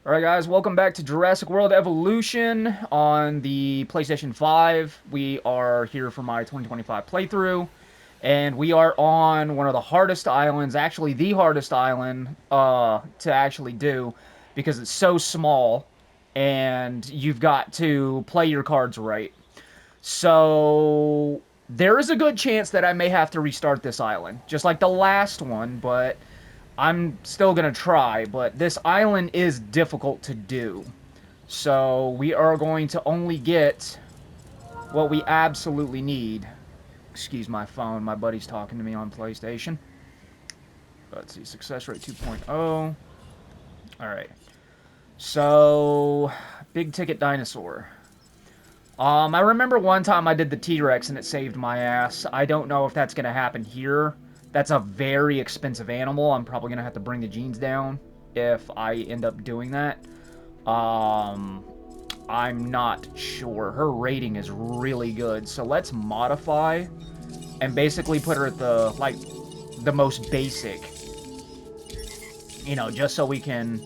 Alright guys, welcome back to Jurassic World Evolution on the PlayStation 5. We are here for my 2025 playthrough, and we are on one of the hardest islands, actually the hardest island to actually do, because it's so small, and you've got to play your cards right. So, there is a good chance that I may have to restart this island, just like the last one, but I'm still gonna try, but this island is difficult to do. So we are going to only get what we absolutely need. Excuse my phone, my buddy's talking to me on PlayStation. Let's see, success rate 2.0. Alright. So, big ticket dinosaur. I remember one time I did the T-Rex and it saved my ass. I don't know if that's gonna happen here. That's a very expensive animal. I'm probably gonna have to bring the genes down if I end up doing that. I'm not sure. Her rating is really good, so let's modify and basically put her at the most basic. You know, just so we can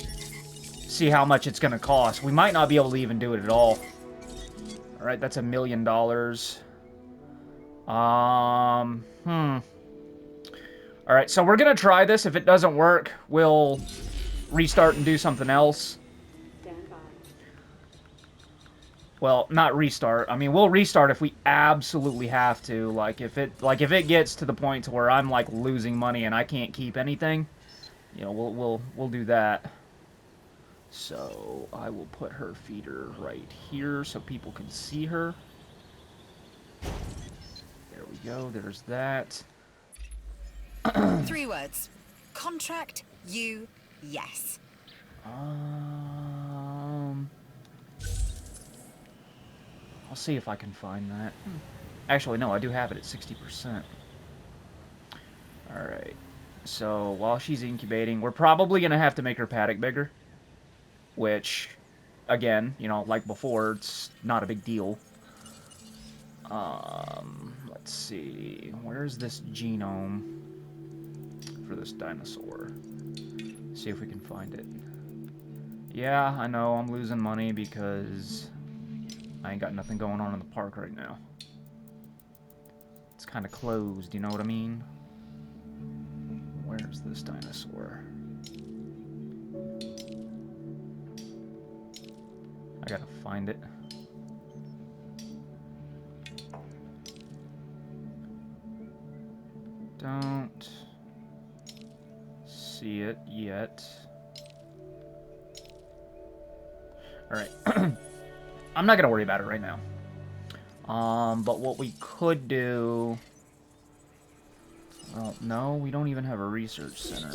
see how much it's gonna cost. We might not be able to even do it at all. Alright, that's $1 million. Alright, so we're gonna try this. If it doesn't work, we'll restart and do something else. Well, not restart. I mean, we'll restart if we absolutely have to. Like if it gets to the point to where I'm like losing money and I can't keep anything, you know, we'll do that. So I will put her feeder right here so people can see her. There we go. There's that. 3 words. Contract you yes. I'll see if I can find that. Actually, no, I do have it at 60%. Alright. So, while she's incubating, we're probably going to have to make her paddock bigger. Which, again, you know, like before, it's not a big deal. Let's see. Where's this genome for this dinosaur? See if we can find it. Yeah, I know, I'm losing money because I ain't got nothing going on in the park right now. It's kind of closed, you know what I mean? Where's this dinosaur? I gotta find it. Don't see it yet. Alright. I'm not gonna worry about it right now. But what we could do... Well, no, we don't even have a research center.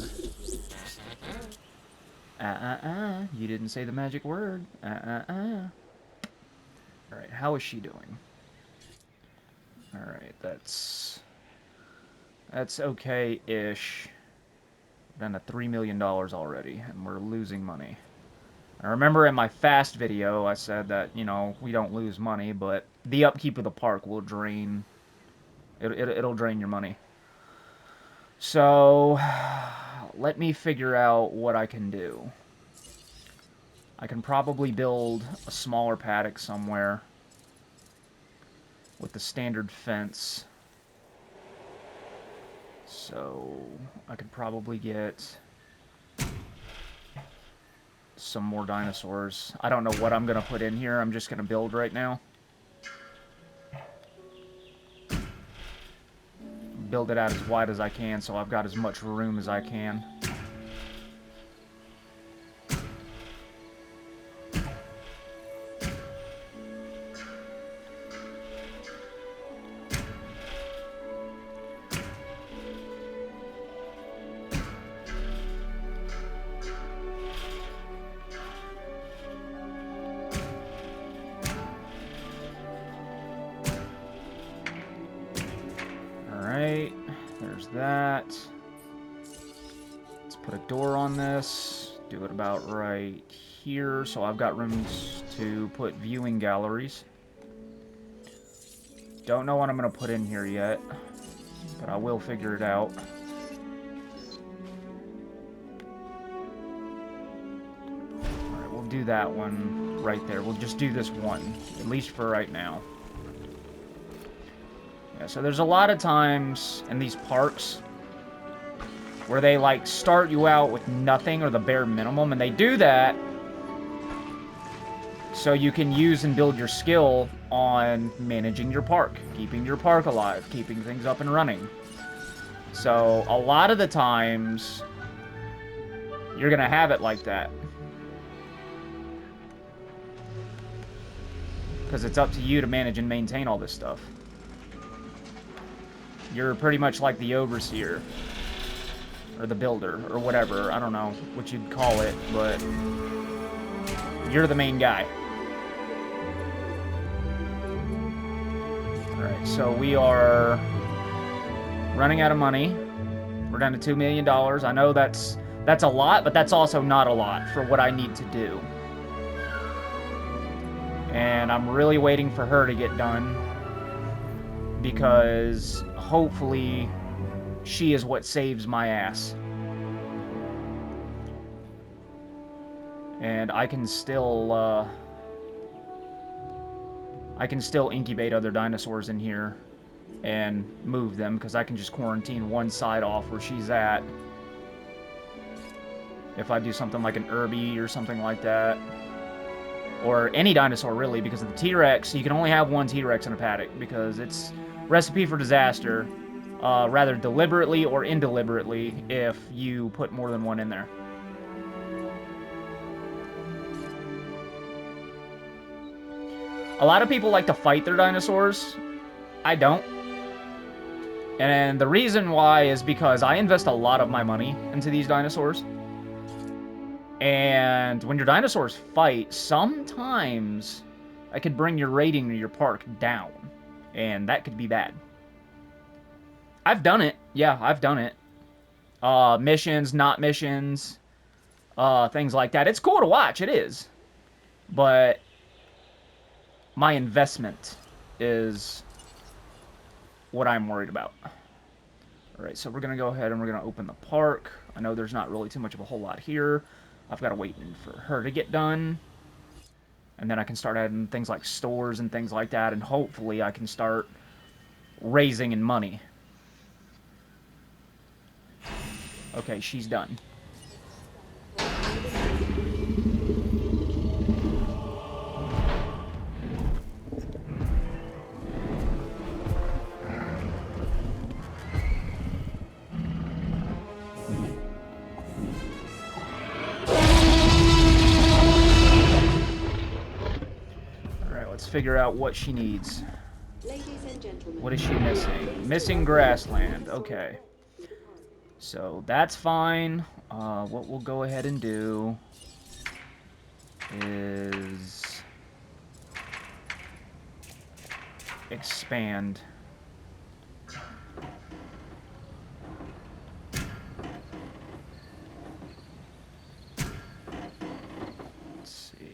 You didn't say the magic word. Alright, how is she doing? Alright, that's okay-ish. Done at $3 million already, and we're losing money. I remember in my fast video, I said that, you know, we don't lose money, but the upkeep of the park will drain... It'll drain your money. So, let me figure out what I can do. I can probably build a smaller paddock somewhere with the standard fence. So, I could probably get some more dinosaurs. I don't know what I'm going to put in here. I'm just going to build right now. Build it out as wide as I can so I've got as much room as I can. Alright, there's that. Let's put a door on this. Do it about right here, so I've got rooms to put viewing galleries. Don't know what I'm going to put in here yet, but I will figure it out. Alright, do that one right there. We'll just do this one, at least for right now. Yeah, so there's a lot of times in these parks where they, like, start you out with nothing or the bare minimum, and they do that so you can use and build your skill on managing your park, keeping your park alive, keeping things up and running. So a lot of the times, you're going to have it like that. Because it's up to you to manage and maintain all this stuff. You're pretty much like the overseer. Or the builder, or whatever. I don't know what you'd call it, but you're the main guy. Alright, so we are running out of money. We're down to $2 million. I know that's a lot, but that's also not a lot for what I need to do. And I'm really waiting for her to get done, because hopefully she is what saves my ass. And I can still incubate other dinosaurs in here and move them, because I can just quarantine one side off where she's at. If I do something like an Irby or something like that. Or any dinosaur, really, because of the T-Rex, you can only have one T-Rex in a paddock, because it's recipe for disaster, rather deliberately or indeliberately, if you put more than one in there. A lot of people like to fight their dinosaurs. I don't. And the reason why is because I invest a lot of my money into these dinosaurs. And when your dinosaurs fight, sometimes I could bring your rating to your park down. And that could be bad. I've done it. Yeah, I've done it. Missions, not missions, things like that. It's cool to watch, it is. But my investment is what I'm worried about. Alright, so we're going to go ahead and we're going to open the park. I know there's not really too much of a whole lot here. I've got to wait for her to get done. And then I can start adding things like stores and things like that. And hopefully I can start raising in money. Okay, she's done. Let's figure out what she needs. What is she missing? Missing grassland. Okay. So that's fine. What we'll go ahead and do is expand. Let's see.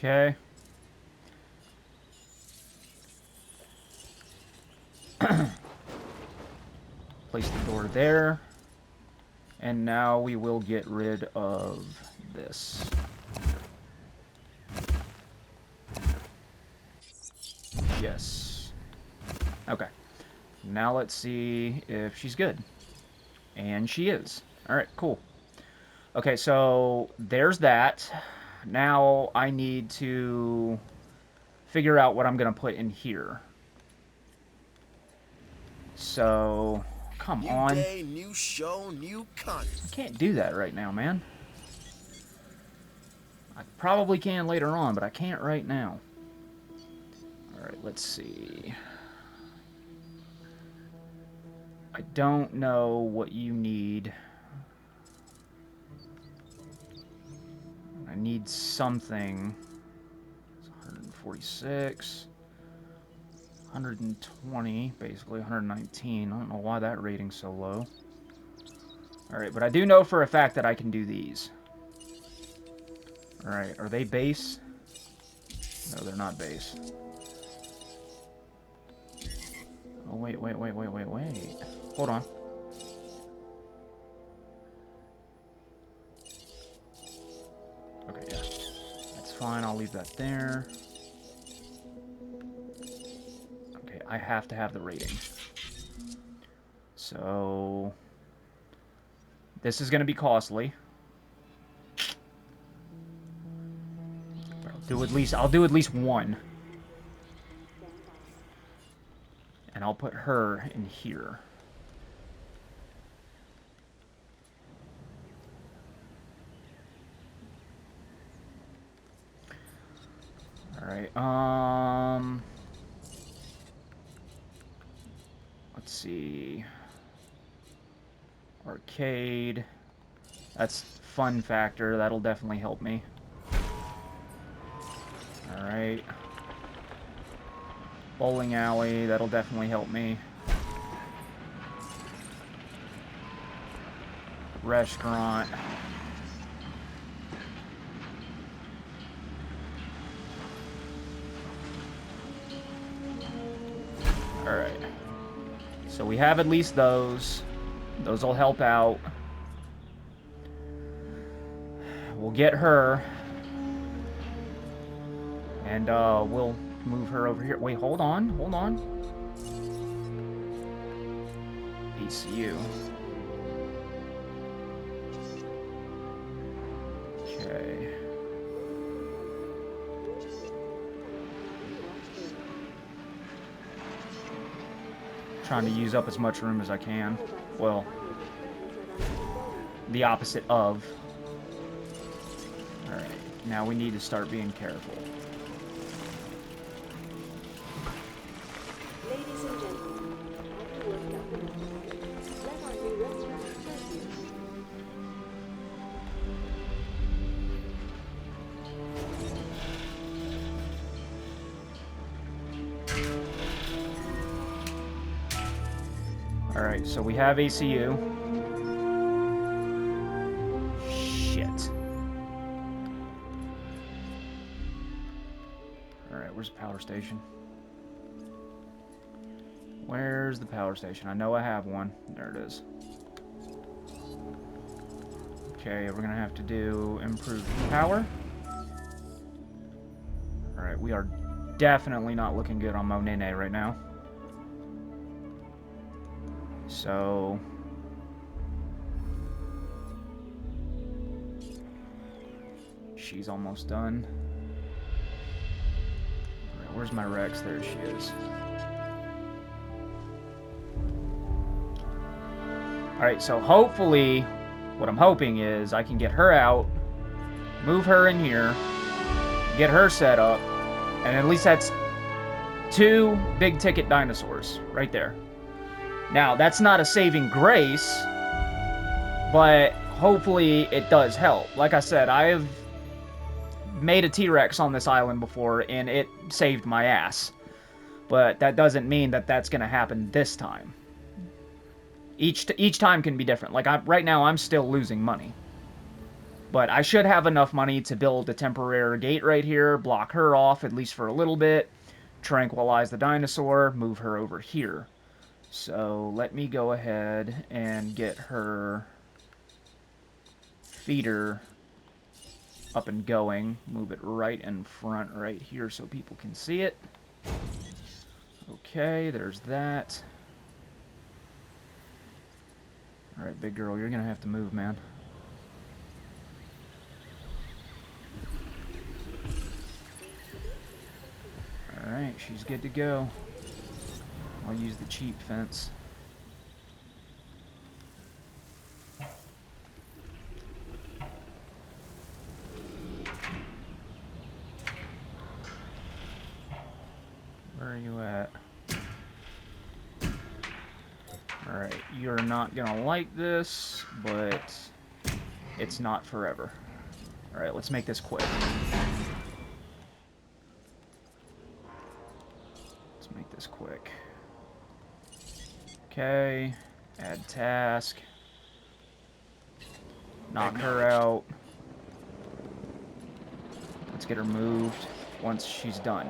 Okay. Place the door there. And now we will get rid of this. Yes. Okay. Now let's see if she's good. And she is. Alright, cool. Okay, so there's that. Now I need to figure out what I'm going to put in here. So, come on. New day, new show, new content. I can't do that right now, man. I probably can later on, but I can't right now. Alright, let's see. I don't know what you need. I need something. It's 146. 120, basically 119. I don't know why that rating's so low. Alright, but I do know for a fact that I can do these. Alright, are they base? No, they're not base. Oh, wait. Hold on. Okay, yeah. That's fine, I'll leave that there. Okay, I have to have the rating. So... this is going to be costly. I'll do at least one. And I'll put her in here. Alright, let's see. Arcade. That's fun factor. That'll definitely help me. Alright. Bowling alley. That'll definitely help me. Restaurant. Alright. So we have at least those. Those will help out. We'll get her. And we'll move her over here. Wait, hold on. ECU. Okay. Trying to use up as much room as I can. Well, the opposite of. Alright, now we need to start being careful. Ladies and gentlemen, after working up the night, let our new restaurant serve you. Alright, so we have ACU. Shit. Alright, where's the power station? Where's the power station? I know I have one. There it is. Okay, we're gonna have to do improved power. Alright, we are definitely not looking good on Monene right now. So... she's almost done. Alright, where's my Rex? There she is. Alright, so hopefully, what I'm hoping is I can get her out, move her in here, get her set up, and at least that's 2 big ticket dinosaurs right there. Now, that's not a saving grace, but hopefully it does help. Like I said, I've made a T-Rex on this island before, and it saved my ass. But that doesn't mean that that's going to happen this time. Each time can be different. Like, right now, I'm still losing money. But I should have enough money to build a temporary gate right here, block her off, at least for a little bit, tranquilize the dinosaur, move her over here. So, let me go ahead and get her feeder up and going. Move it right in front right here so people can see it. Okay, there's that. Alright, big girl, you're gonna have to move, man. Alright, she's good to go. I'll use the cheap fence. Where are you at? Alright, you're not gonna like this, but it's not forever. Alright, let's make this quick. Let's make this quick. Okay, add task. Knock her out. Let's get her moved once she's done.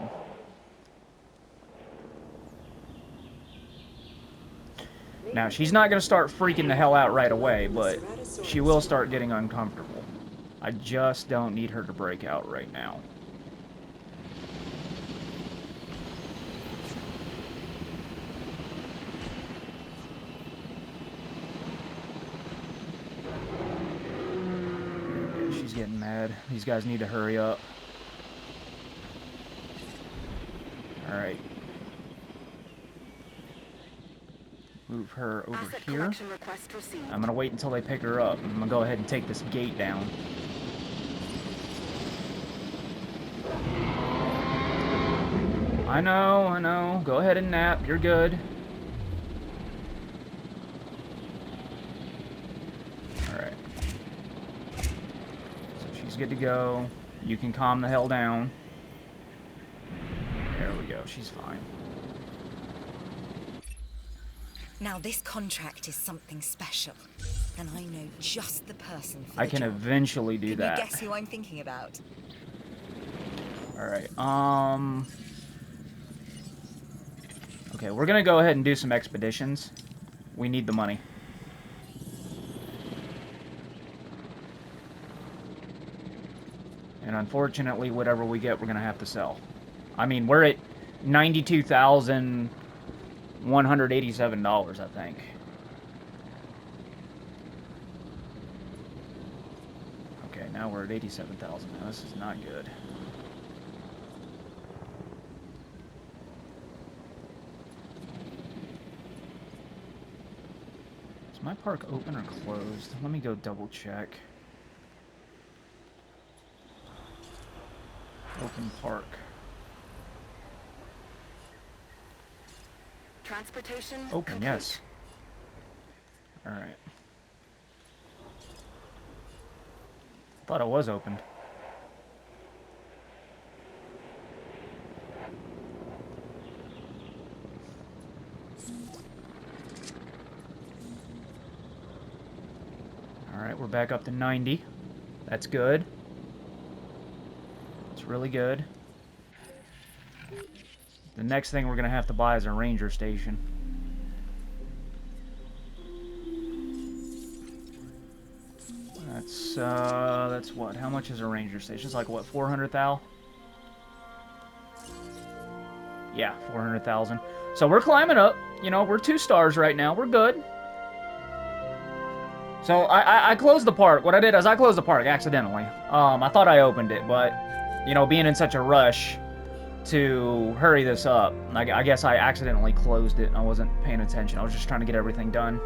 Now, she's not going to start freaking the hell out right away, but she will start getting uncomfortable. I just don't need her to break out right now. She's getting mad. These guys need to hurry up. Alright. Move her over here. I'm going to wait until they pick her up. I'm going to go ahead and take this gate down. I know. Go ahead and nap. You're good. Alright. So she's good to go. You can calm the hell down. There we go. She's fine. Now this contract is something special, and I know just the person for I the can job. eventually do Can that. you guess who I'm thinking about? Alright, okay, we're gonna go ahead and do some expeditions. We need the money. And unfortunately, whatever we get, we're gonna have to sell. I mean, we're at $92,187, I think. Okay, now we're at 87,000. Now this is not good. Is my park open or closed? Let me go double check. Open park. Transportation Open, complete. yes. Alright. Thought it was opened. Alright, we're back up to 90. That's good. It's really good. The next thing we're going to have to buy is a ranger station. That's what? How much is a ranger station? It's like, what, 400 thou? Yeah, 400,000. So we're climbing up. You know, we're 2 stars right now. We're good. So I closed the park. What I did is I closed the park accidentally. I thought I opened it, but, you know, being in such a rush to hurry this up, I guess I accidentally closed it. I wasn't paying attention. I was just trying to get everything done.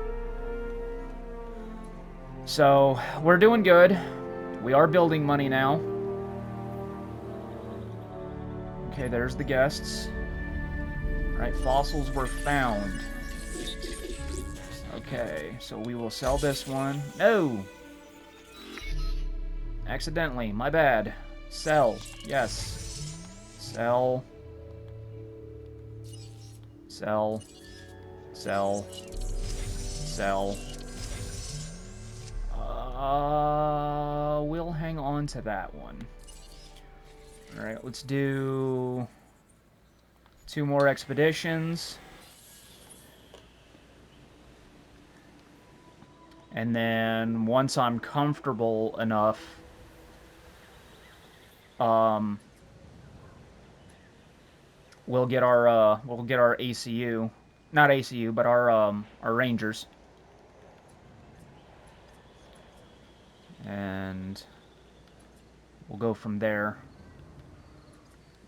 So, we're doing good. We are building money now. Okay, there's the guests. Alright, fossils were found. Okay, so we will sell this one. No! Accidentally, my bad. Sell, yes. Sell. Sell. Sell. Sell. We'll hang on to that one. Alright, let's do 2 more expeditions. And then once I'm comfortable enough, we'll get our ACU, not ACU, but our Rangers. And we'll go from there.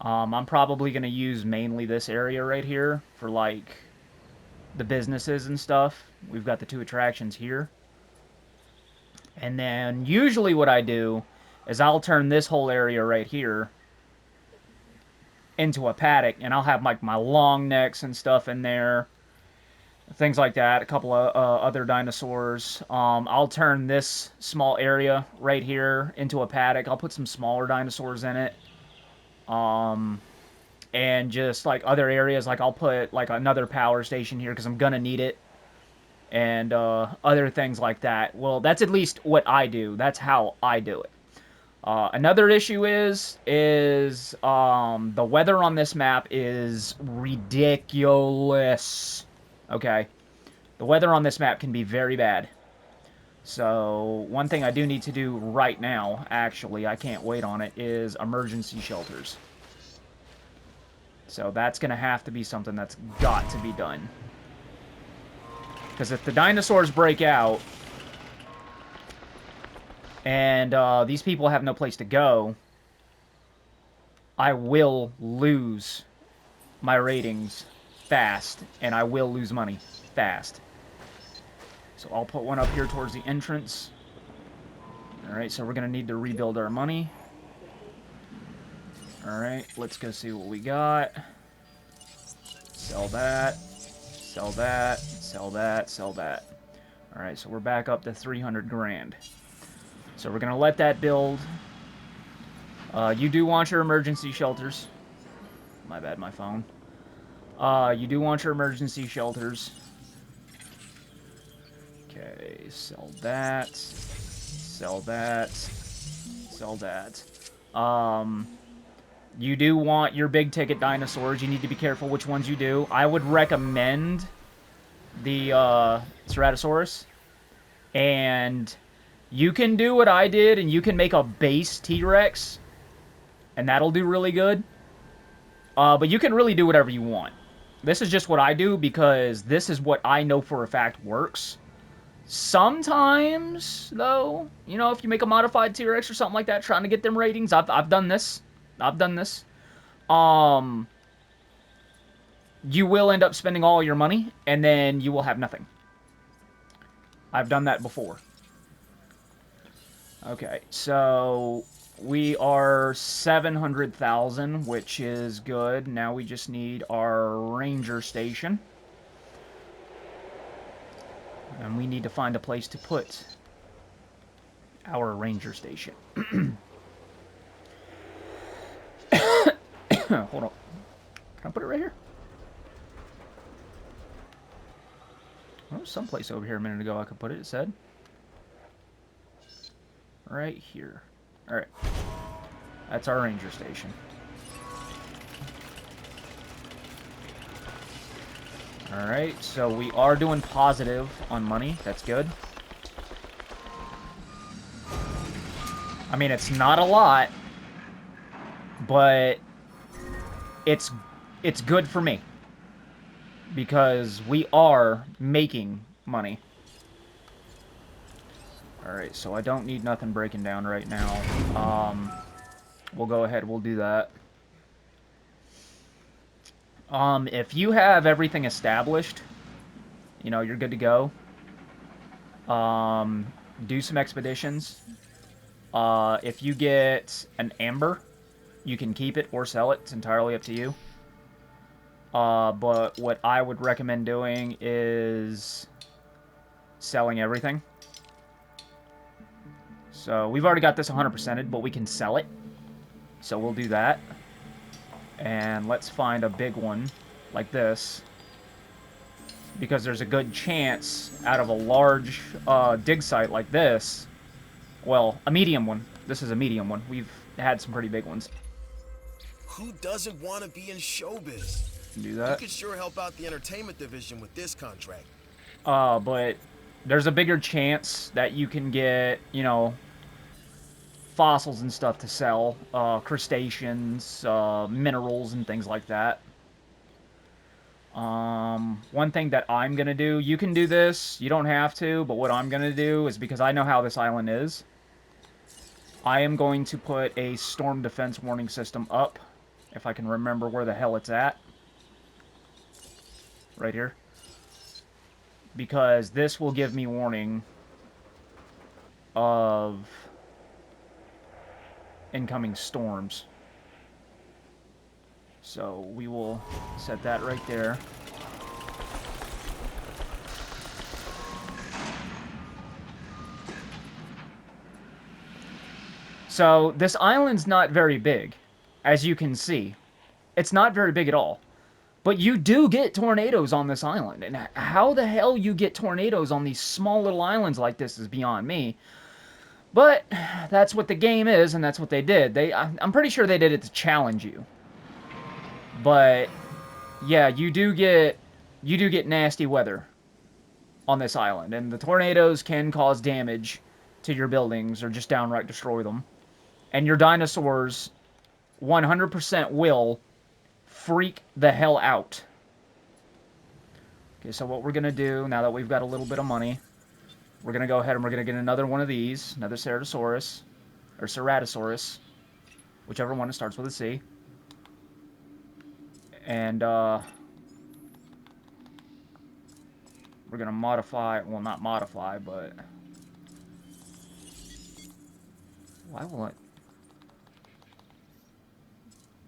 I'm probably going to use mainly this area right here for, like, the businesses and stuff. We've got the 2 attractions here. And then usually what I do is I'll turn this whole area right here into a paddock, and I'll have, like, my long necks and stuff in there. Things like that. A couple of other dinosaurs. I'll turn this small area right here into a paddock. I'll put some smaller dinosaurs in it. And just, like, other areas. Like, I'll put, like, another power station here because I'm going to need it. and other things like that. Well, that's at least what I do. That's how I do it. Another issue is the weather on this map is ridiculous. Okay, the weather on this map can be very bad. So one thing I do need to do right now, actually, I can't wait on it, is emergency shelters. So that's going to have to be something that's got to be done. Because if the dinosaurs break out, and these people have no place to go, I will lose my ratings fast, and I will lose money fast. So I'll put one up here towards the entrance. Alright, so we're going to need to rebuild our money. Alright, let's go see what we got. Sell that. Sell that. Sell that. Sell that. Alright, so we're back up to 300 grand. So we're going to let that build. You do want your emergency shelters. My bad, my phone. You do want your emergency shelters. Okay, sell that. Sell that. Sell that. You do want your big ticket dinosaurs. You need to be careful which ones you do. I would recommend the Ceratosaurus. And you can do what I did, and you can make a base T-Rex. And that'll do really good. But you can really do whatever you want. This is just what I do because this is what I know for a fact works. Sometimes, though, you know, if you make a modified T-Rex or something like that, trying to get them ratings, I've done this. I've done this. You will end up spending all your money, and then you will have nothing. I've done that before. Okay, so we are 700,000, which is good. Now we just need our ranger station. And we need to find a place to put our ranger station. Hold on. Can I put it right here? There was someplace over here a minute ago I could put it, it said. Right here. Alright. That's our ranger station. Alright, so we are doing positive on money. That's good. I mean, it's not a lot, but it's good for me. Because we are making money. Alright, so I don't need nothing breaking down right now. We'll go ahead, we'll do that. If you have everything established, you know, you're good to go. Do some expeditions. If you get an amber, you can keep it or sell it. It's entirely up to you. But what I would recommend doing is selling everything. So we've already got this 100%ed, but we can sell it. So we'll do that. And let's find a big one like this. Because there's a good chance out of a large dig site like this. Well, a medium one. This is a medium one. We've had some pretty big ones. Who doesn't want to be in showbiz? Do that. You could sure help out the entertainment division with this contract. But there's a bigger chance that you can get, you know, fossils and stuff to sell, crustaceans, minerals, and things like that. One thing that I'm gonna do, you can do this, you don't have to, but what I'm gonna do is, because I know how this island is, I am going to put a storm defense warning system up, if I can remember where the hell it's at. Right here. Because this will give me warning of incoming storms. So we will set that right there. So this island's not very big, as you can see. It's not very big at all. But you do get tornadoes on this island, and how the hell you get tornadoes on these small little islands like this is beyond me. But that's what the game is, and that's what they did. I'm pretty sure they did it to challenge you. But yeah, you do get nasty weather on this island, and the tornadoes can cause damage to your buildings or just downright destroy them. And your dinosaurs 100% will freak the hell out. Okay, so what we're going to do, now that we've got a little bit of money, we're going to go ahead and we're going to get another one of these, another Ceratosaurus, or Ceratosaurus, whichever one it starts with a C. And, we're going to modify, well, not modify, but... Why will it...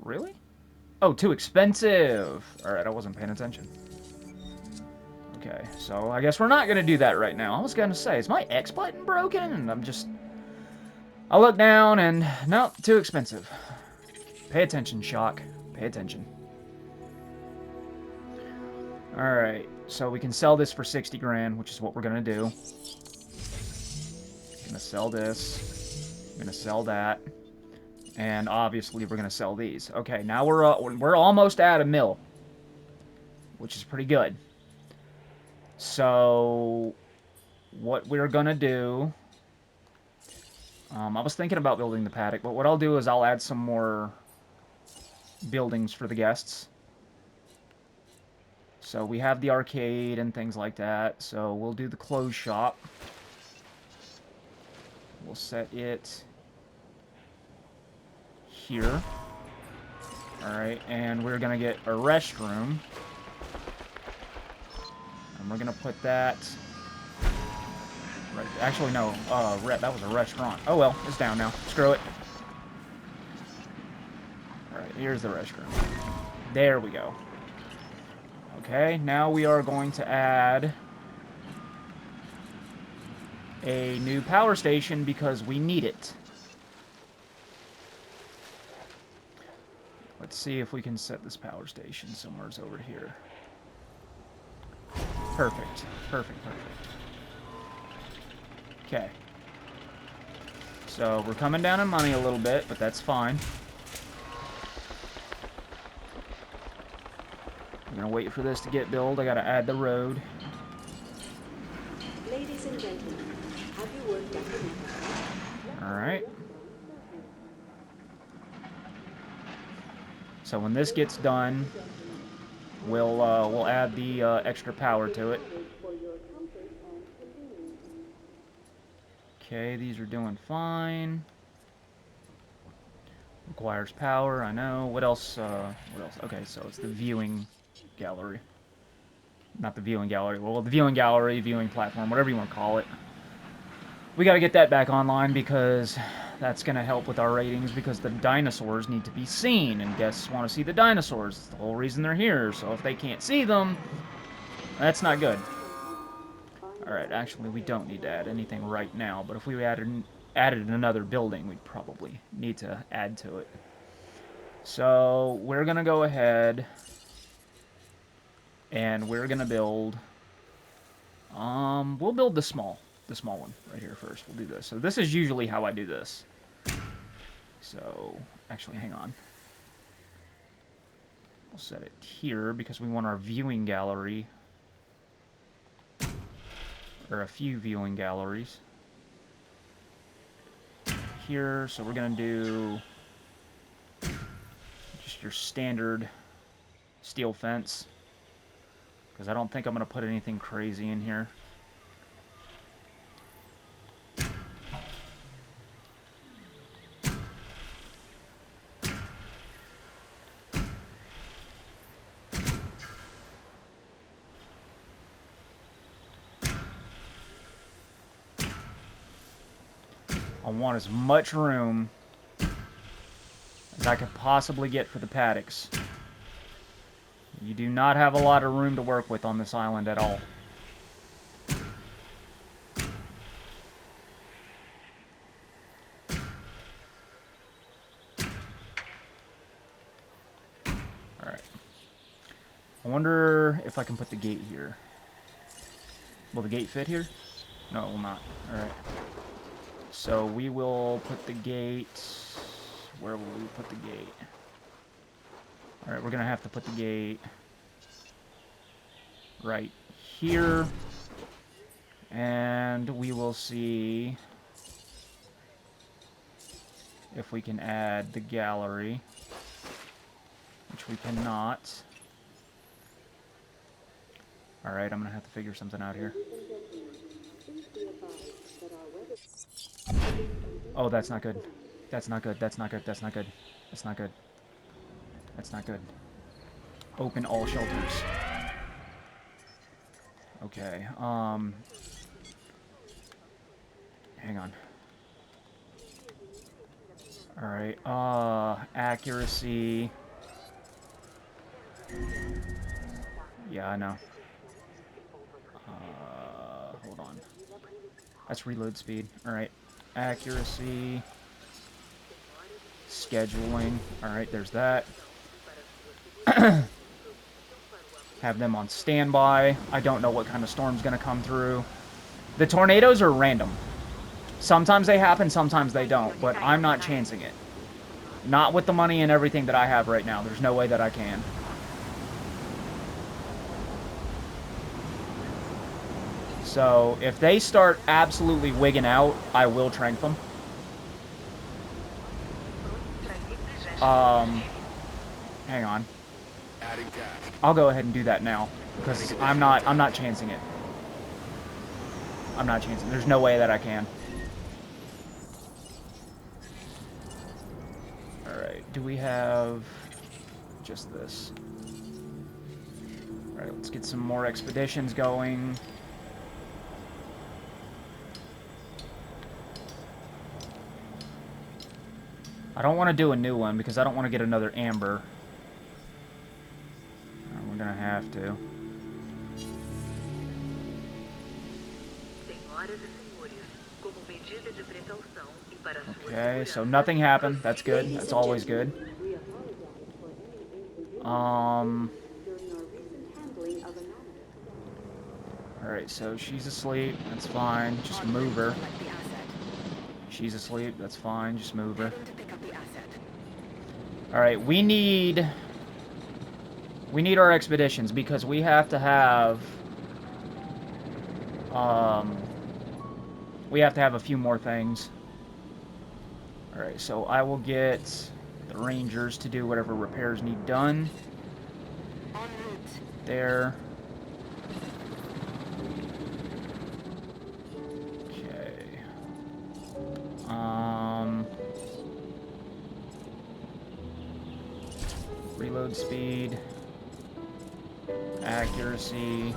Really? Oh, too expensive! Alright, I wasn't paying attention. Okay, so I guess we're not going to do that right now. I was going to say, is my X button broken? And I look down and, no, too expensive. Pay attention, Shock. Pay attention. Alright, so we can sell this for 60 grand, which is what we're going to do. Gonna sell this. Gonna sell that. And obviously we're going to sell these. Okay, now we're almost at a mil, which is pretty good. So, what we're going to do... I was thinking about building the paddock, but what I'll do is I'll add some more buildings for the guests. So we have the arcade and things like that. So we'll do the clothes shop. We'll set it here. Alright, and we're going to get a restroom. And we're going to put that... Right, actually, no. That was a restaurant. Oh, well. It's down now. Screw it. Alright, here's the restroom. There we go. Okay, now we are going to add a new power station because we need it. Let's see if we can set this power station somewhere over here. Perfect. Perfect, perfect. Okay. So, we're coming down in money a little bit, but that's fine. I'm gonna wait for this to get built. I gotta add the road. Ladies and gentlemen, have you worked out the Alright. So when this gets done, we'll add the extra power to it. Okay, these are doing fine. Requires power, I know. What else? What else? Okay, so it's the viewing gallery. Not the viewing gallery. Well, the viewing gallery, viewing platform, whatever you want to call it. We got to get that back online because that's going to help with our ratings because the dinosaurs need to be seen, and guests want to see the dinosaurs. It's the whole reason they're here, so if they can't see them, that's not good. Alright, actually, we don't need to add anything right now, but if we added another building, we'd probably need to add to it. So, we're going to go ahead, and we're going to build... we'll build the small one right here first. We'll do this. So this is usually how I do this. So, actually, hang on. We'll set it here because we want our viewing gallery. Or a few viewing galleries. Here, so we're going to do just your standard steel fence. Because I don't think I'm going to put anything crazy in here. I want as much room as I could possibly get for the paddocks. You do not have a lot of room to work with on this island at all. Alright. I wonder if I can put the gate here. Will the gate fit here? No, it will not. Alright. So we will put the gate... Where will we put the gate? Alright, we're going to have to put the gate right here. And we will see if we can add the gallery, which we cannot. Alright, I'm going to have to figure something out here. Oh, that's not good. That's not good. That's not good. That's not good. That's not good. That's not good. Open all shelters. Okay, hang on. Alright, accuracy. Yeah, I know. Hold on. That's reload speed. Alright, accuracy. Scheduling. Alright, there's that. Have them on standby. I don't know what kind of storm's gonna come through. The tornadoes are random. Sometimes they happen, sometimes they don't, but I'm not chancing it. Not with the money and everything that I have right now. There's no way that I can. So, if they start absolutely wigging out, I will trank them. Hang on. I'll go ahead and do that now, because I'm not chancing it. I'm not chancing. There's no way that I can. Alright, do we have just this? Alright, let's get some more expeditions going. I don't want to do a new one because I don't want to get another amber. We're gonna have to. Okay, so nothing happened. That's good. That's always good. Alright, so she's asleep. That's fine. Just move her. She's asleep. That's fine. Just move her. Alright, we need our expeditions because we have to have a few more things. Alright, so I will get the Rangers to do whatever repairs need done. There. Okay. Reload speed. Accuracy.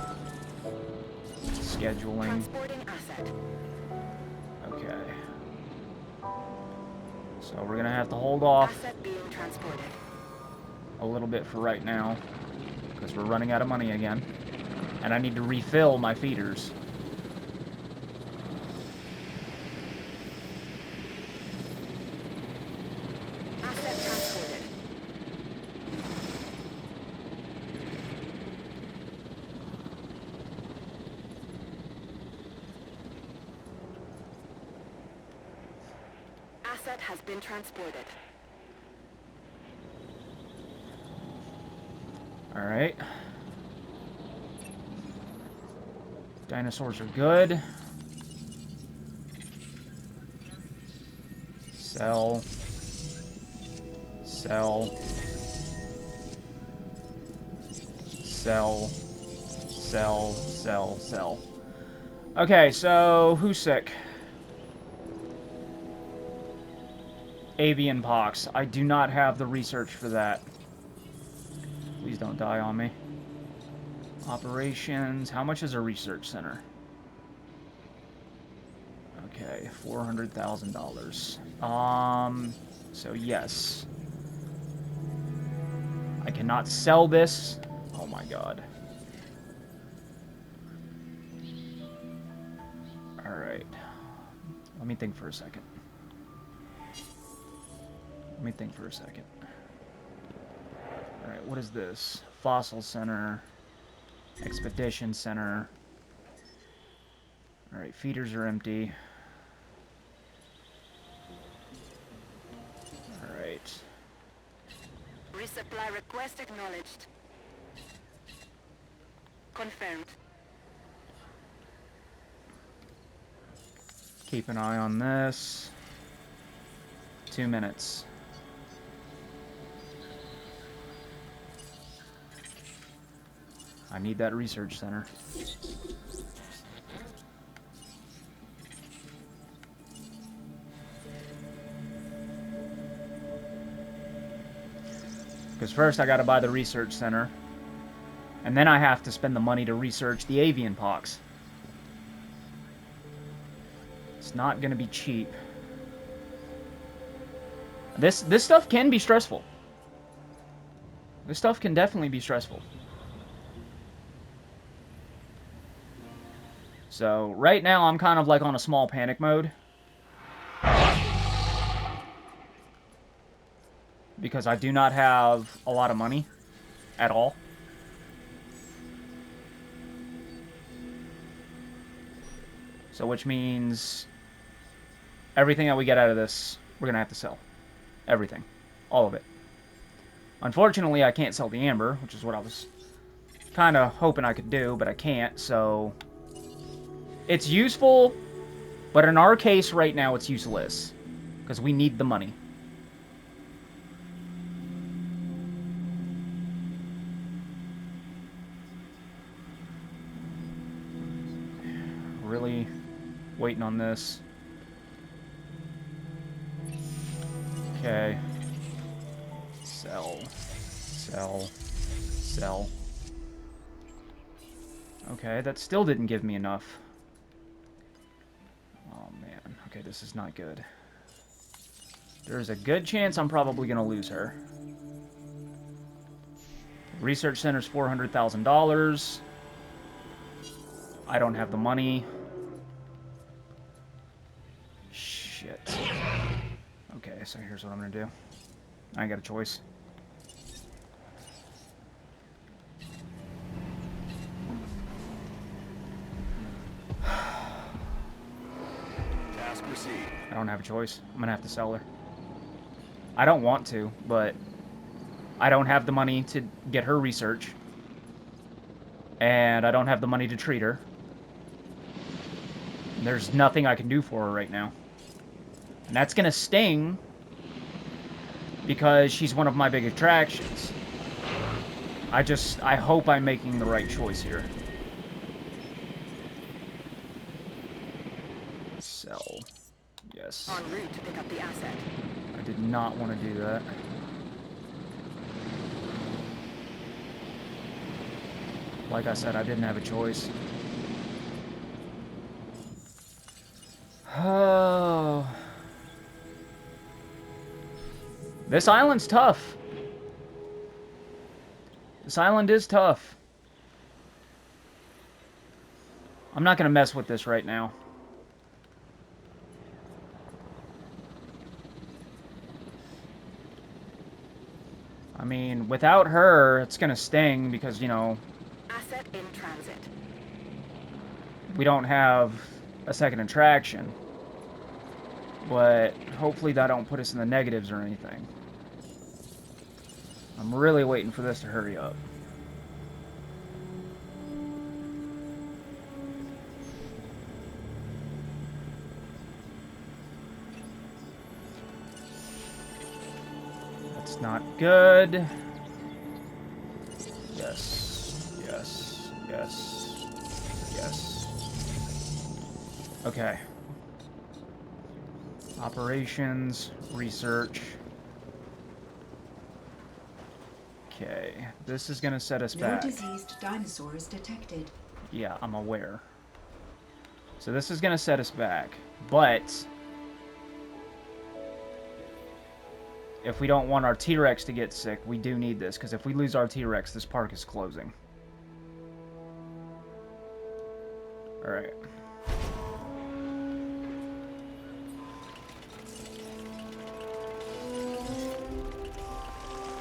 Scheduling. Okay. So we're gonna have to hold off a little bit for right now because we're running out of money again, and I need to refill my feeders. Asset has been transported. Alright. Dinosaurs are good. Sell. Sell. Sell. Sell. Sell. Sell. Okay, so who's sick? Avian pox. I do not have the research for that. Please don't die on me. Operations. How much is a research center? Okay, $400,000. So yes. I cannot sell this. Oh my god. Alright. Let me think for a second. Alright, what is this? Fossil Center. Expedition Center. Alright, feeders are empty. Alright. Resupply request acknowledged. Confirmed. Keep an eye on this. 2 minutes. I need that research center. Because first I gotta buy the research center. And then I have to spend the money to research the avian pox. It's not gonna be cheap. This stuff can be stressful. This stuff can definitely be stressful. So, right now I'm kind of like on a small panic mode. Because I do not have a lot of money at all. So, which means everything that we get out of this, we're going to have to sell. Everything. All of it. Unfortunately, I can't sell the amber, which is what I was kind of hoping I could do, but I can't, so it's useful, but in our case right now it's useless because we need the money. Really waiting on this. Okay. Sell. Sell. Sell. Okay, that still didn't give me enough. Oh man, okay, this is not good. There's a good chance I'm probably gonna lose her. Research center's $400,000. I don't have the money. Shit. Okay, so here's what I'm gonna do. I ain't got a choice. Task received. I don't have a choice. I'm gonna have to sell her. I don't want to, but I don't have the money to get her research. And I don't have the money to treat her. And there's nothing I can do for her right now. And that's gonna sting because she's one of my big attractions. I hope I'm making the right choice here. Sell. Yes. En route to pick up the asset. I did not want to do that. Like I said, I didn't have a choice. Oh. This island's tough. This island is tough. I'm not going to mess with this right now. I mean, without her, it's going to sting because, you know, Asset in transit. we don't have a second attraction. But hopefully that don't put us in the negatives or anything. I'm really waiting for this to hurry up. That's not good. Yes, yes, yes, yes. Okay. Operations, research. Okay, this is gonna set us No back. diseased dinosaurs detected. Yeah, I'm aware. So this is gonna set us back, but if we don't want our T-Rex to get sick, we do need this, because if we lose our T-Rex, this park is closing. Alright.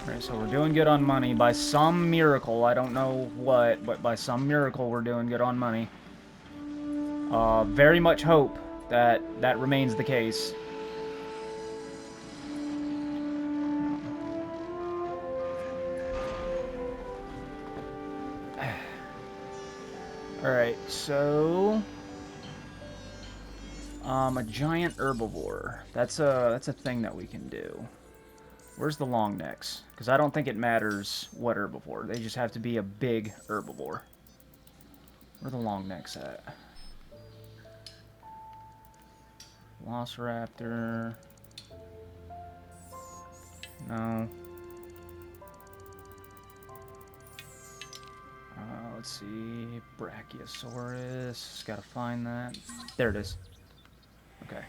Alright, Alright, so we're doing good on money. By some miracle, I don't know what, but by some miracle we're doing good on money. Very much hope that that remains the case. Alright, so... a giant herbivore. That's a thing that we can do. Where's the long necks? Because I don't think it matters what herbivore. They just have to be a big herbivore. Where are the long necks at? Velociraptor. No. Let's see. Brachiosaurus. Gotta find that. There it is. Okay.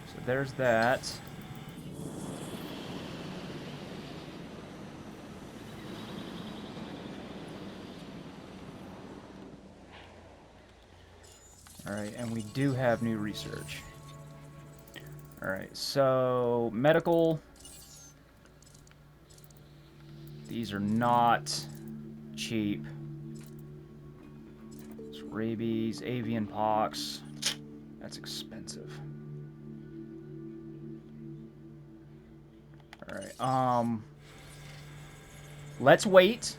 So there's that. Alright, and we do have new research. Alright, so medical. These are not cheap. It's rabies, avian pox. That's expensive. Alright, let's wait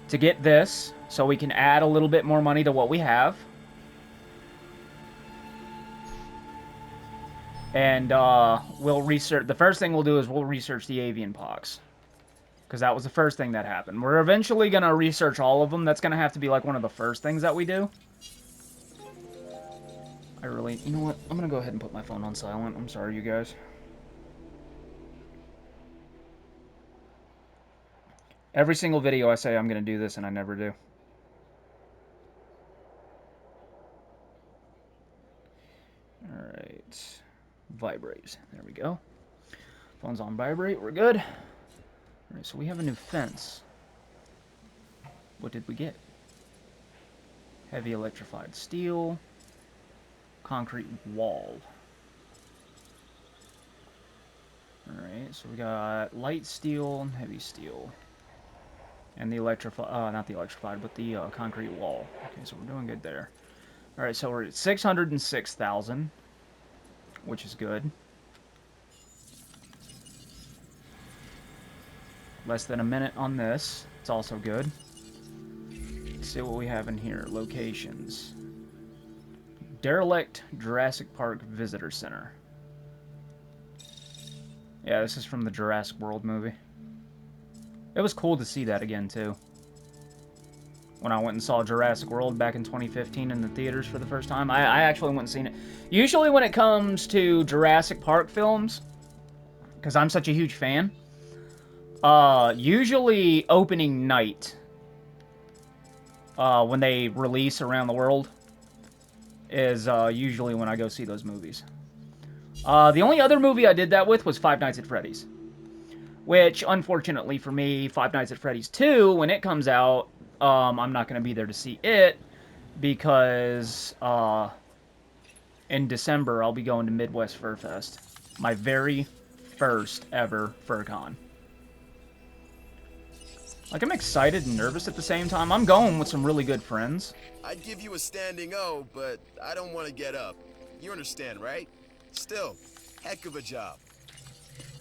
to get this so we can add a little bit more money to what we have. And we'll research. The first thing we'll do is we'll research the avian pox, because that was the first thing that happened. We're eventually gonna research all of them. That's gonna have to be like one of the first things that we do. You know what? I'm gonna go ahead and put my phone on silent. I'm sorry, you guys. Every single video I say I'm gonna do this, and I never do. All right. Vibrate. There we go. Phone's on vibrate. We're good. Alright, so we have a new fence. What did we get? Heavy electrified steel. Concrete wall. Alright, so we got light steel and heavy steel. And the not the electrified, but the concrete wall. Okay, so we're doing good there. Alright, so we're at 606,000. Which is good. Less than a minute on this. It's also good. Let's see what we have in here. Locations. Derelict Jurassic Park Visitor Center. Yeah, this is from the Jurassic World movie. It was cool to see that again, too. When I went and saw Jurassic World back in 2015 in the theaters for the first time. I actually went and seen it. Usually when it comes to Jurassic Park films, because I'm such a huge fan, usually opening night, when they release around the world, is usually when I go see those movies. The only other movie I did that with was Five Nights at Freddy's. Which, unfortunately for me, Five Nights at Freddy's 2, when it comes out, I'm not going to be there to see it, because in December I'll be going to Midwest Fur Fest. My very first ever FurCon. Like, I'm excited and nervous at the same time. I'm going with some really good friends. I'd give you a standing O, but I don't want to get up. You understand, right? Still, heck of a job.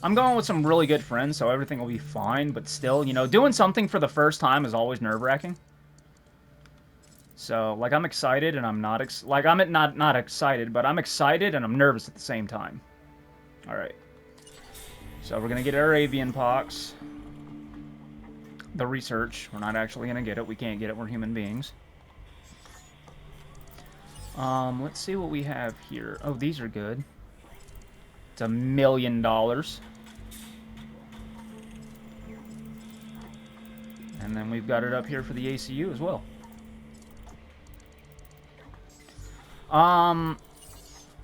I'm going with some really good friends, so everything will be fine, but still, you know, doing something for the first time is always nerve-wracking. So, like, I'm excited and I'm not not excited, but I'm excited and I'm nervous at the same time. Alright. So, we're gonna get our avian pox. The research. We're not actually gonna get it. We can't get it. We're human beings. Let's see what we have here. Oh, these are good. It's $1 million. And then we've got it up here for the ACU as well.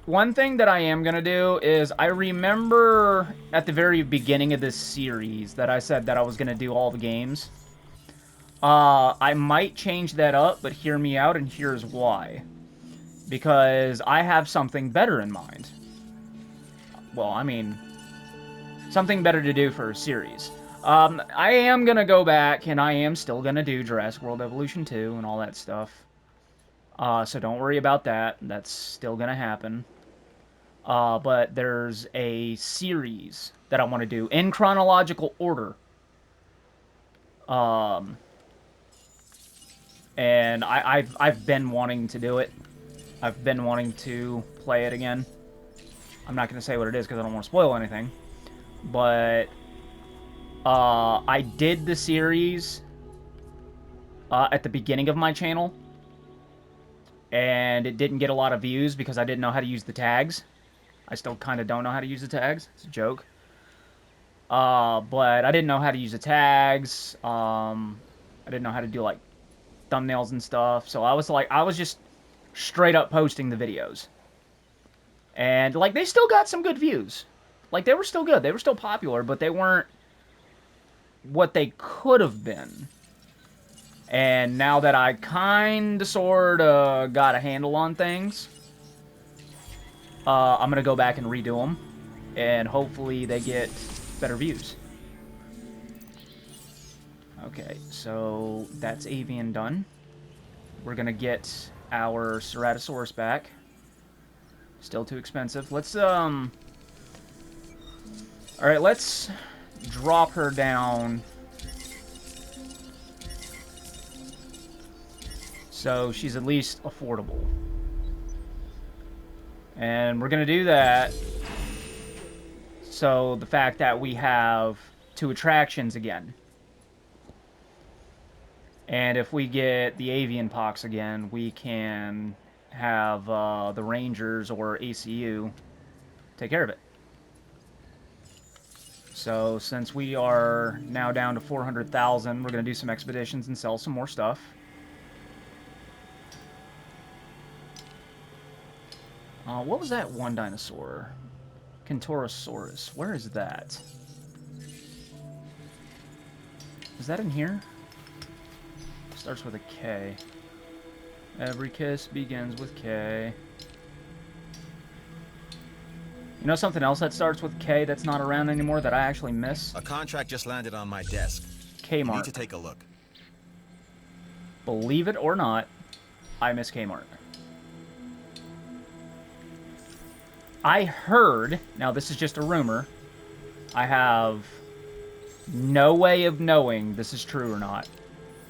One thing that I am going to do is, I remember at the very beginning of this series that I said that I was going to do all the games. I might change that up, but hear me out, and here's why. Because I have something better in mind. Well, I mean, Something better to do for a series. I am going to go back, and I am still going to do Jurassic World Evolution 2 and all that stuff. So don't worry about that. That's still going to happen. But there's a series that I want to do in chronological order. And I've been wanting to do it. I've been wanting to play it again. I'm not going to say what it is because I don't want to spoil anything. But I did the series at the beginning of my channel. And it didn't get a lot of views because I didn't know how to use the tags. I still kind of don't know how to use the tags. It's a joke. But I didn't know how to use the tags. I didn't know how to do, like, thumbnails and stuff. So I was just straight up posting the videos. And, like, they still got some good views. Like, they were still good. They were still popular, but they weren't what they could have been. And now that I kind of, sort of got a handle on things, I'm going to go back and redo them. And hopefully they get better views. Okay, so that's avian done. We're going to get our Ceratosaurus back. Still too expensive. Let's, alright, let's drop her down. So she's at least affordable. And we're going to do that. So the fact that we have 2 attractions again. And if we get the avian pox again, we can have the Rangers or ACU take care of it. So since we are now down to 400,000, we're going to do some expeditions and sell some more stuff. What was that one dinosaur? Kentorosaurus. Where is that? Is that in here? Starts with a K. Every kiss begins with K. You know something else that starts with K that's not around anymore that I actually miss? A contract just landed on my desk. Kmart. Need to take a look. Believe it or not, I miss Kmart. I heard, now this is just a rumor, I have no way of knowing this is true or not.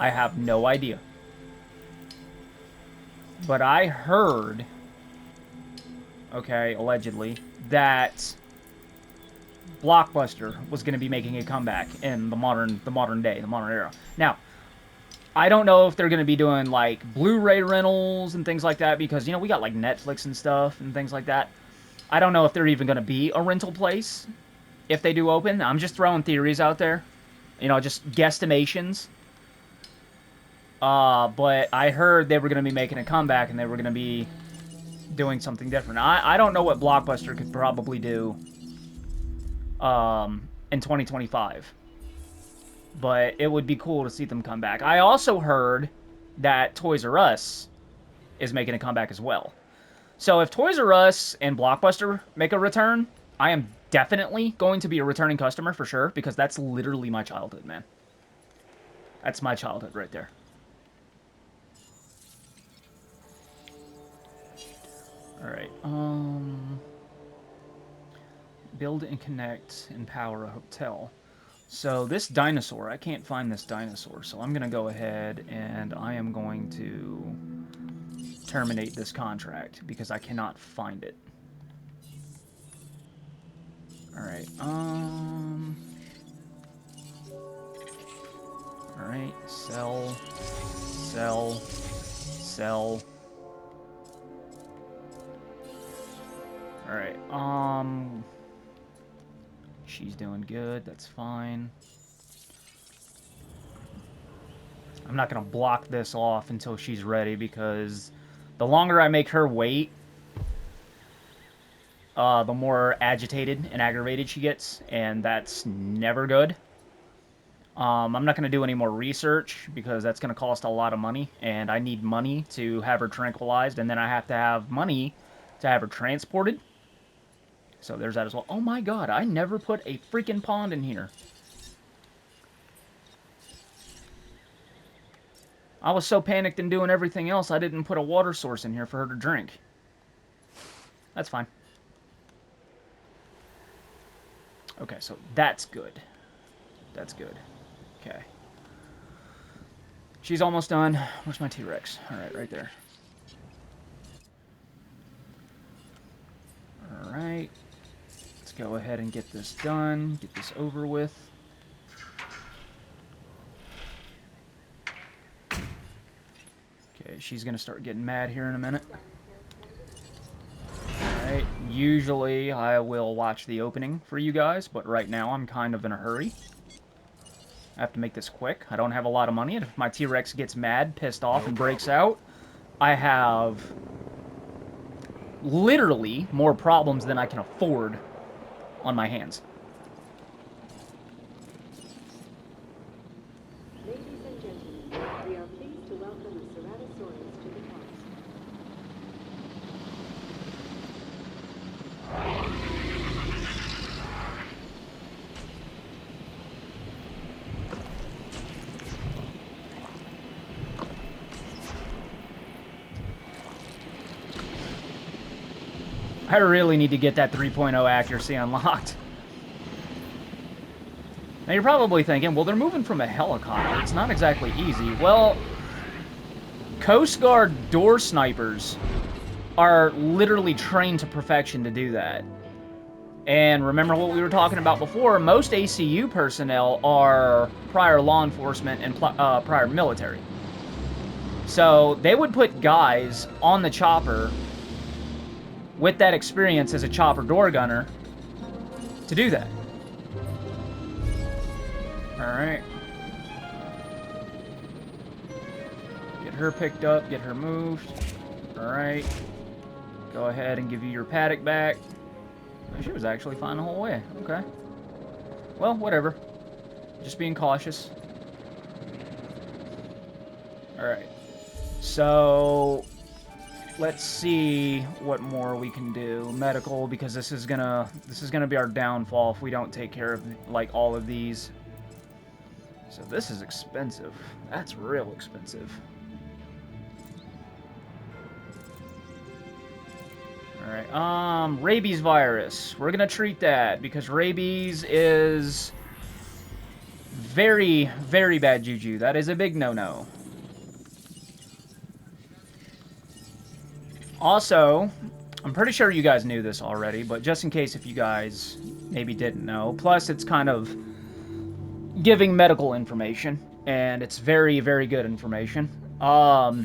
I have no idea. But I heard, okay, allegedly, that Blockbuster was going to be making a comeback in the modern day, the modern era. Now, I don't know if they're going to be doing, like, Blu-ray rentals and things like that, because, you know, we got, like, Netflix and stuff and things like that. I don't know if they're even going to be a rental place if they do open. I'm just throwing theories out there. You know, just guesstimations. But I heard they were going to be making a comeback and they were going to be doing something different. I don't know what Blockbuster could probably do in 2025. But it would be cool to see them come back. I also heard that Toys R Us is making a comeback as well. So if Toys R Us and Blockbuster make a return, I am definitely going to be a returning customer for sure, because that's literally my childhood, man. That's my childhood right there. Alright, build and connect and power a hotel. So this dinosaur, I can't find this dinosaur, so I'm going to go ahead and I am going to terminate this contract because I cannot find it. Alright, alright, sell, sell, sell. Alright, she's doing good, that's fine. I'm not going to block this off until she's ready, because the longer I make her wait, the more agitated and aggravated she gets, and that's never good. I'm not going to do any more research, because that's going to cost a lot of money, and I need money to have her tranquilized, and then I have to have money to have her transported. So there's that as well. Oh my god, I never put a freaking pond in here. I was so panicked in doing everything else, I didn't put a water source in here for her to drink. That's fine. Okay, so that's good. That's good. Okay. She's almost done. Where's my T-Rex? Alright, right there. Alright. Let's go ahead and get this done. Get this over with. Okay, she's gonna start getting mad here in a minute. Alright, usually I will watch the opening for you guys, but right now I'm kind of in a hurry. I have to make this quick. I don't have a lot of money, and if my T-Rex gets mad, pissed off, and breaks out, I have literally more problems than I can afford on my hands. Ladies and gentlemen, we are pleased to welcome the Ceratosaurus to the park. I really need to get that 3.0 accuracy unlocked. Now you're probably thinking, well, they're moving from a helicopter. It's not exactly easy. Well, Coast Guard door snipers are literally trained to perfection to do that. And remember what we were talking about before, most ACU personnel are prior law enforcement and prior military. So they would put guys on the chopper with that experience as a chopper door gunner to do that. Alright. Get her picked up, get her moved. Alright. Go ahead and give you your paddock back. Oh, she was actually fine the whole way. Okay. Well, whatever. Just being cautious. Alright. So let's see what more we can do. Medical, because this is gonna be our downfall if we don't take care of like all of these. So this is expensive. That's real expensive. Alright, rabies virus. We're gonna treat that because rabies is very, very bad juju. That is a big no-no. Also, I'm pretty sure you guys knew this already, but just in case if you guys maybe didn't know, plus it's kind of giving medical information, and it's very, very good information. I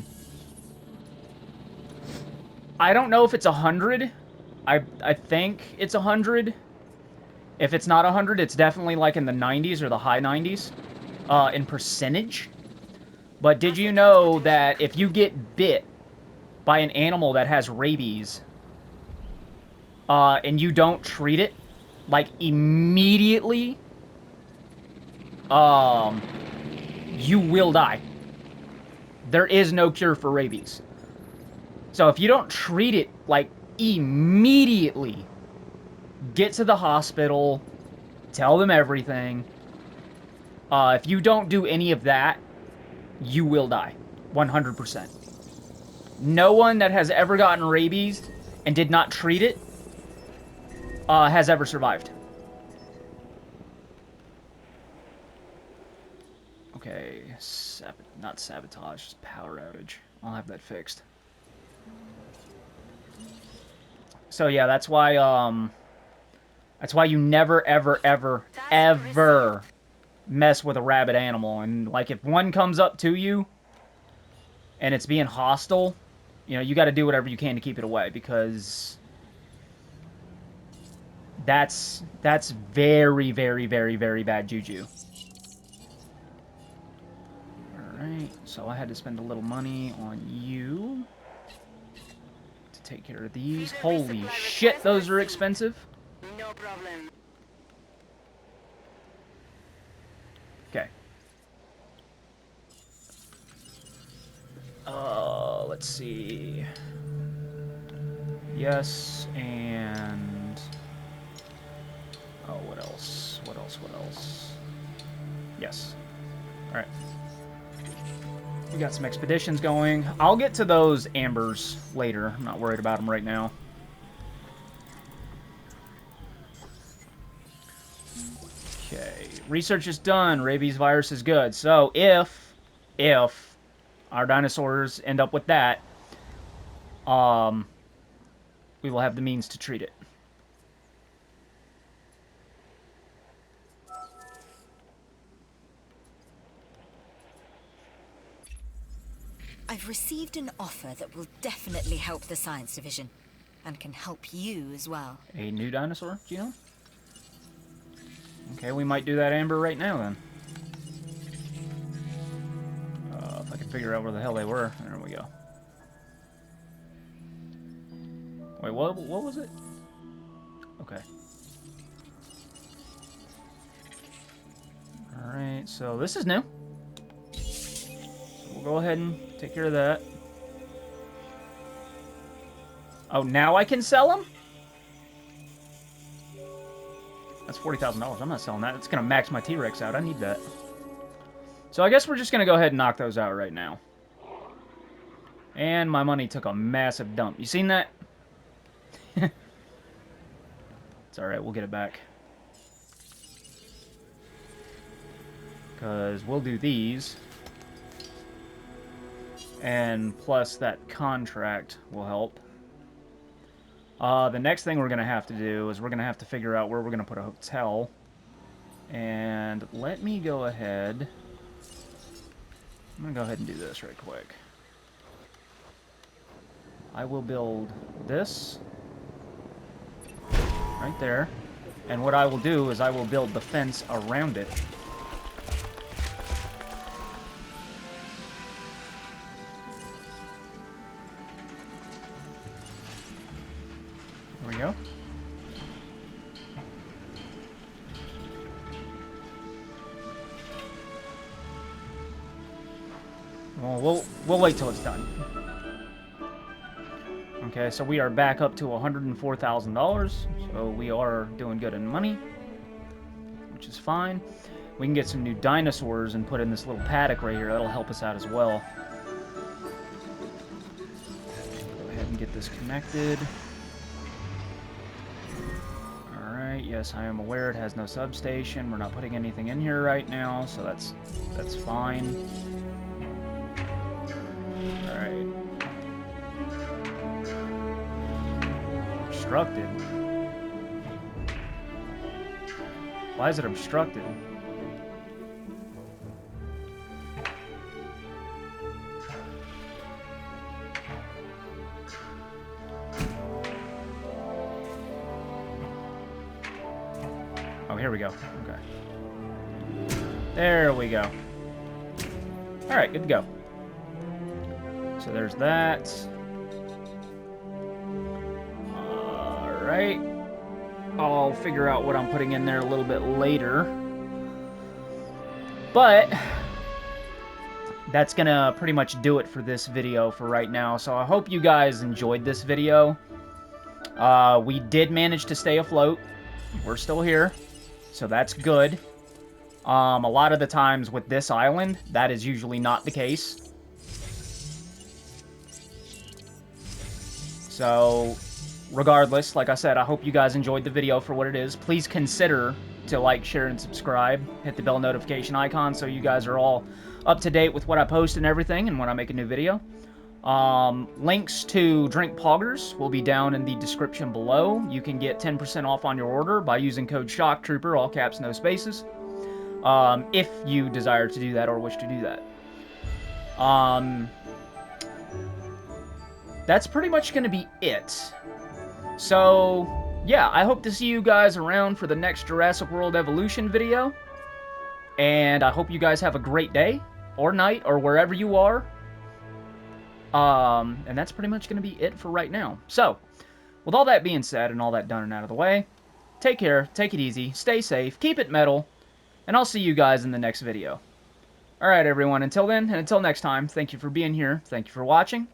don't know if it's 100. I think it's 100. If it's not 100, it's definitely like in the 90s or the high 90s in percentage. But did you know that if you get bit by an animal that has rabies and you don't treat it, like immediately, you will die. There is no cure for rabies. So if you don't treat it, like, immediately, get to the hospital, tell them everything. If you don't do any of that, you will die. 100%. No one that has ever gotten rabies and did not treat it has ever survived. Okay, not sabotage, just power outage. I'll have that fixed. So yeah, that's why you never, ever, ever, ever mess with a rabid animal. And like, if one comes up to you and it's being hostile, you know, you got to do whatever you can to keep it away, because that's very, very, very, very bad juju. Alright, so I had to spend a little money on you to take care of these. Holy shit, those are expensive. No problem. Okay. Let's see. Yes, and What else? Yes. Alright. We got some expeditions going. I'll get to those ambers later. I'm not worried about them right now. Okay. Research is done. Rabies virus is good. So, if our dinosaurs end up with that, we will have the means to treat it. I've received an offer that will definitely help the science division, and can help you as well. A new dinosaur, Gino? Okay, we might do that amber right now, then. If I can figure out where the hell they were. There we go. Wait, what was it? Okay. Alright, so this is new. So we'll go ahead and take care of that. Oh, now I can sell them? That's $40,000. I'm not selling that. It's going to max my T-Rex out. I need that. So I guess we're just going to go ahead and knock those out right now. And my money took a massive dump. You seen that? It's alright. We'll get it back. Because we'll do these. And plus that contract will help. The next thing we're going to have to do is we're going to have to figure out where we're going to put a hotel. And let me go ahead. I'm going to go ahead and do this right quick. I will build this right there. And what I will do is I will build the fence around it. There we go. Well, we'll wait till it's done. Okay, so we are back up to $104,000. So we are doing good in money, which is fine. We can get some new dinosaurs and put in this little paddock right here. That'll help us out as well. Go ahead and get this connected. Alright, yes, I am aware it has no substation. We're not putting anything in here right now, so that's fine. Alright. Obstructed? Why is it obstructed? Oh, here we go. Okay. There we go. Alright, good to go. So there's that. Alright. I'll figure out what I'm putting in there a little bit later. But that's gonna pretty much do it for this video for right now. So I hope you guys enjoyed this video. We did manage to stay afloat. We're still here. So that's good. A lot of the times with this island, that is usually not the case. So, regardless, like I said, I hope you guys enjoyed the video for what it is. Please consider to like, share, and subscribe. Hit the bell notification icon so you guys are all up to date with what I post and everything and when I make a new video. Links to drink poggers will be down in the description below. You can get 10% off on your order by using code SHOCKTROOPER, all caps, no spaces, if you desire to do that or wish to do that. That's pretty much going to be it. So, yeah, I hope to see you guys around for the next Jurassic World Evolution video. And I hope you guys have a great day, or night, or wherever you are. And that's pretty much going to be it for right now. So, with all that being said and all that done and out of the way, take care, take it easy, stay safe, keep it metal, and I'll see you guys in the next video. Alright everyone, until then, and until next time, thank you for being here, thank you for watching,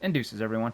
and deuces everyone.